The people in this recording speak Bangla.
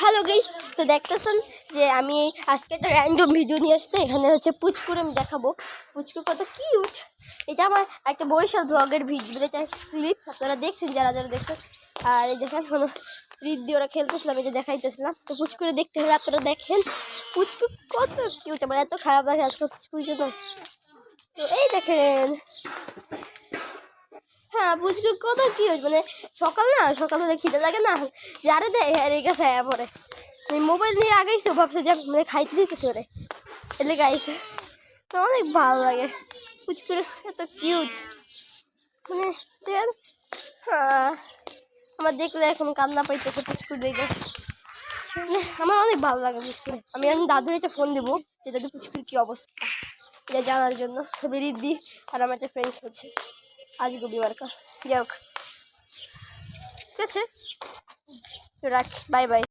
হ্যালো গাইস, তো দেখতেছেন যে আমি আজকে একটা র্যান্ডম ভিডিও নিয়ে আসছি। এখানে হচ্ছে পুচকুর আমি দেখাবো পুচকু কত কিউট। এটা আমার একটা বরিশাল ব্লগের ভিডিও, এটা ক্লিপ আপনারা দেখছেন যারা যারা দেখছেন। আর এই দেখেন কোনো রিদ্ধি ওরা খেলতেছিলাম, এটা দেখাইতেছিলাম। তো পুচকুরে দেখতে হলে আপনারা দেখেন পুচকু কত কিউট। আমার এত খারাপ লাগে আজকে পুচকুর জন্য। তো এই দেখেন, হ্যাঁ পুচকু কত কিউট। মানে সকালে খিদে লাগে না, যারে দেয় হ্যাঁ রেখে ছায়া পরে মোবাইল নিয়ে আগাইছে, ভাবছে যে মানে খাইতে দিতেছে ওরে, এলে গাইছে। তো অনেক ভালো লাগে পুচকুরে, এত কিউট। মানে দেখেন, হ্যাঁ আমার দেখলে এখন কান্না পাইতেছে পুচকুর দেখে। মানে আমার অনেক ভালো লাগে পুচকুরে। আমি এখন দাদুর একটা ফোন দেবো যে দাদু পুচকুর কী অবস্থা এটা জানার জন্য। সবই রিদ্ধি আর আমার একটা ফ্রেন্ডস হচ্ছে আজ গুবি মার্কা। যাই হোক, ঠিক আছে, রাখ, বাই বাই।